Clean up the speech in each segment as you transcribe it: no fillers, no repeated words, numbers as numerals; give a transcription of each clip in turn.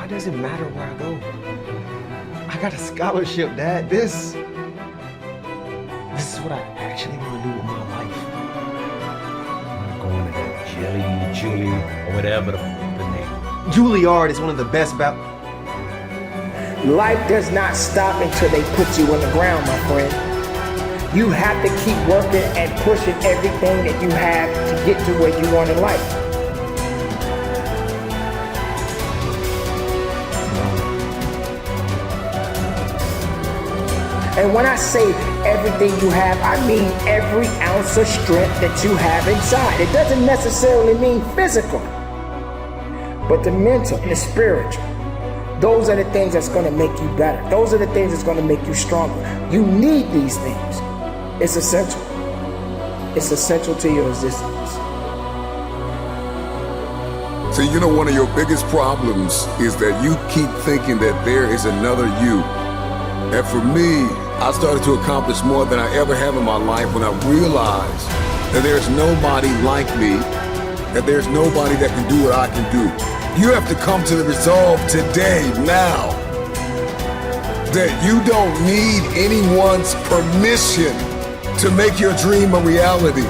why does it matter where I go? I got a scholarship, Dad. This is what I actually want to do with my life. I'm going to that Julie, or whatever the name. Juilliard is one of the best Life does not stop until they put you on the ground, my friend. You have to keep working and pushing everything that you have to get to where you want in life. And when I say everything you have, I mean every ounce of strength that you have inside. It doesn't necessarily mean physical, but the mental and the spiritual. Those are the things that's going to make you better. Those are the things that's going to make you stronger. You need these things. It's essential. It's essential to your existence. So you know, one of your biggest problems is that you keep thinking that there is another you. And for me, I started to accomplish more than I ever have in my life when I realized that there's nobody like me, that there's nobody that can do what I can do. You have to come to the resolve today, now, that you don't need anyone's permission to make your dream a reality.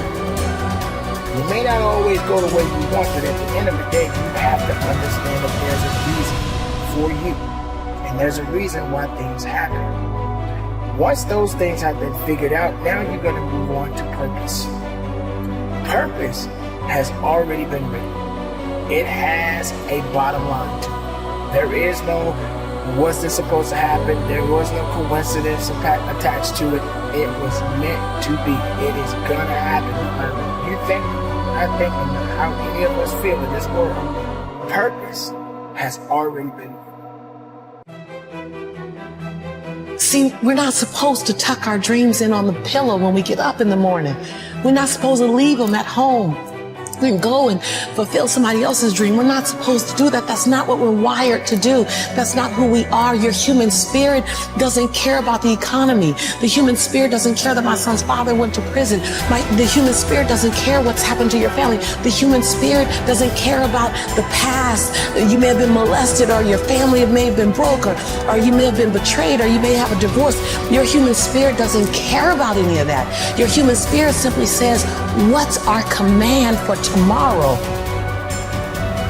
You may not always go the way you want, but at the end of the day, you have to understand that there's a reason for you. And there's a reason why things happen. Once those things have been figured out, now you're going to move on to purpose. Purpose has already been written. It has a bottom line to it. There is no, was this supposed to happen? There was no coincidence attached to it. It was meant to be. It is going to happen. No matter what you think, I think, no matter how any of us feel in this world, purpose has already been written. See, we're not supposed to tuck our dreams in on the pillow when we get up in the morning. We're not supposed to leave them at home and go and fulfill somebody else's dream. We're not supposed to do that. That's not what we're wired to do. That's not who we are. Your human spirit doesn't care about the economy. The human spirit doesn't care that my son's father went to prison. The human spirit doesn't care what's happened to your family. The human spirit doesn't care about the past. You may have been molested, or your family may have been broke, or you may have been betrayed, or you may have a divorce. Your human spirit doesn't care about any of that. Your human spirit simply says, what's our command for tomorrow?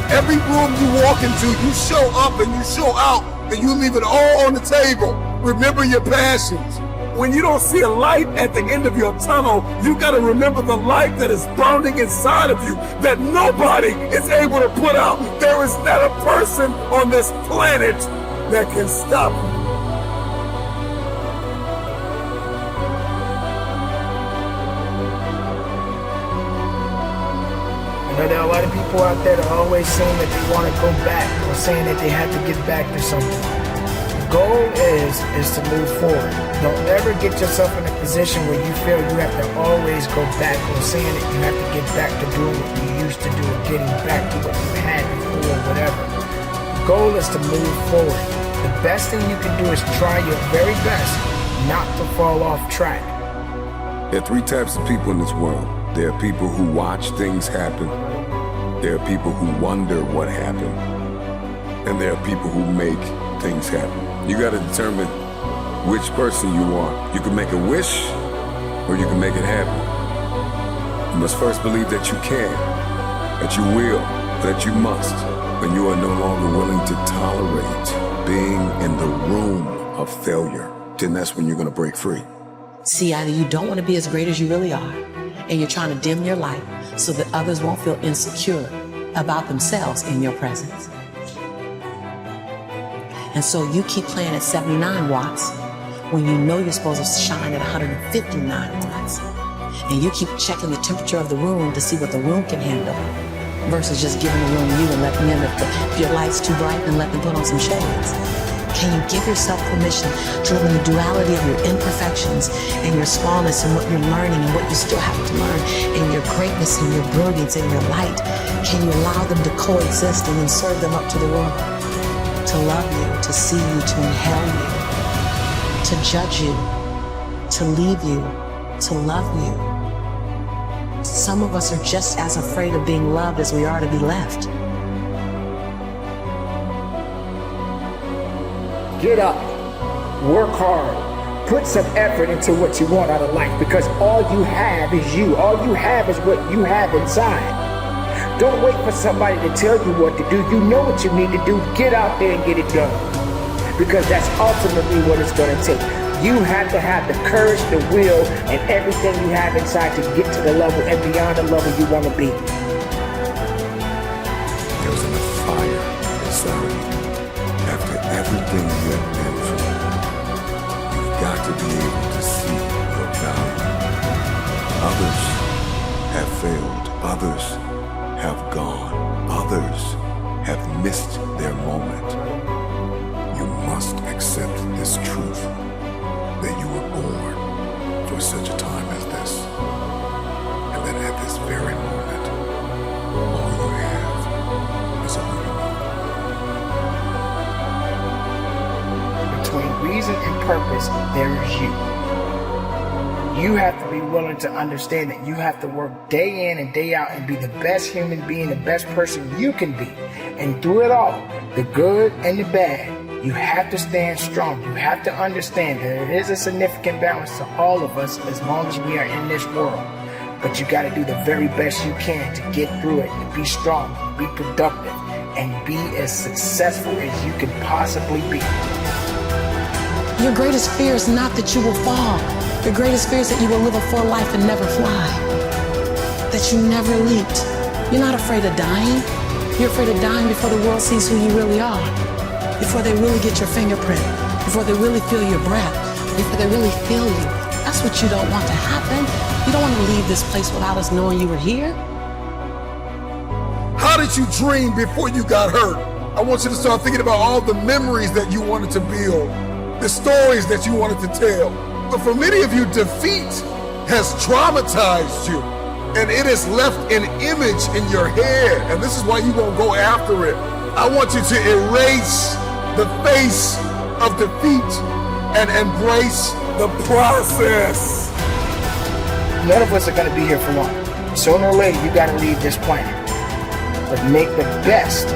Every room you walk into, you show up and you show out, and you leave it all on the table. Remember your passions. When you don't see a light at the end of your tunnel, you gotta remember the light that is burning inside of you, that nobody is able to put out. There is not a person on this planet that can stop you. There are a lot of people out there that are always saying that they want to go back, or saying that they have to get back to something. The goal is to move forward. Don't ever get yourself in a position where you feel you have to always go back, or saying that you have to get back to doing what you used to do, or getting back to what you had before, or whatever. The goal is to move forward. The best thing you can do is try your very best not to fall off track. There are three types of people in this world. There are people who watch things happen. There are people who wonder what happened. And there are people who make things happen. You got to determine which person you are. You can make a wish, or you can make it happen. You must first believe that you can, that you will, that you must, when you are no longer willing to tolerate being in the room of failure. Then that's when you're going to break free. See, either you don't want to be as great as you really are, and you're trying to dim your light so that others won't feel insecure about themselves in your presence. And so you keep playing at 79 watts when you know you're supposed to shine at 159 watts. And you keep checking the temperature of the room to see what the room can handle, versus just giving the room you and letting them, if your light's too bright, then let them put on some shades. Can you give yourself permission to live in the duality of your imperfections and your smallness and what you're learning and what you still have to learn, and your greatness and your brilliance and your light? Can you allow them to coexist and then serve them up to the world? To love you, to see you, to inhale you, to judge you, to leave you, to love you. Some of us are just as afraid of being loved as we are to be left. Get up, work hard, put some effort into what you want out of life, because all you have is you. All you have is what you have inside. Don't wait for somebody to tell you what to do. You know what you need to do. Get out there and get it done, because that's ultimately what it's going to take. You have to have the courage, the will, and everything you have inside to get to the level and beyond the level you want to be. There's enough fire inside you. After everything you have been through, you've got to be able to see your value. Others have failed. Others have gone. Others have missed their moment. You must accept this truth, that you were born for such a time as this, and that at this very moment, all you have is all you know. Between reason and purpose, there is you. You have to be willing to understand that you have to work day in and day out and be the best human being, the best person you can be. And through it all, the good and the bad, you have to stand strong. You have to understand that there is a significant balance to all of us as long as we are in this world. But you got to do the very best you can to get through it, to be strong, to be productive, and be as successful as you can possibly be. Your greatest fear is not that you will fall. Your greatest fear is that you will live a full life and never fly. That you never leaped. You're not afraid of dying. You're afraid of dying before the world sees who you really are. Before they really get your fingerprint. Before they really feel your breath. Before they really feel you. That's what you don't want to happen. You don't want to leave this place without us knowing you were here. How did you dream before you got hurt? I want you to start thinking about all the memories that you wanted to build, the stories that you wanted to tell. But for many of you, defeat has traumatized you, and it has left an image in your head, and this is why you won't go after it. I want you to erase the face of defeat and embrace the process. None of us are going to be here for long. Sooner or later, you got to leave this planet. But make the best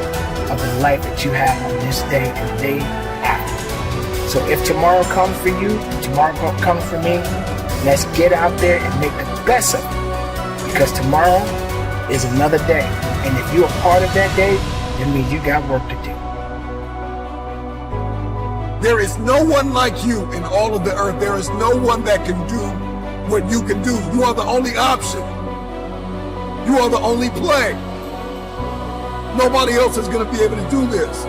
of the life that you have on this day and the day after. So if tomorrow comes for you, tomorrow comes for me, let's get out there and make the best of it. Because tomorrow is another day. And if you're a part of that day, it means you got work to do. There is no one like you in all of the earth. There is no one that can do what you can do. You are the only option. You are the only play. Nobody else is going to be able to do this.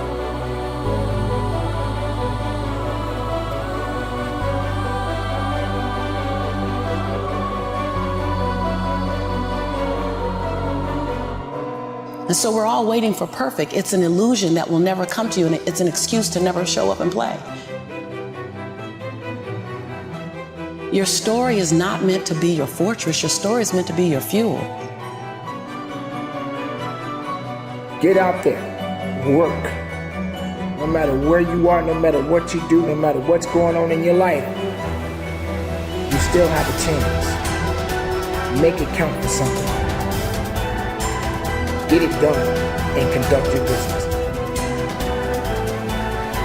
And so we're all waiting for perfect. It's an illusion that will never come to you, and it's an excuse to never show up and play. Your story is not meant to be your fortress. Your story is meant to be your fuel. Get out there, work. No matter where you are, no matter what you do, no matter what's going on in your life, you still have a chance. Make it count for something. Get it done and conduct your business.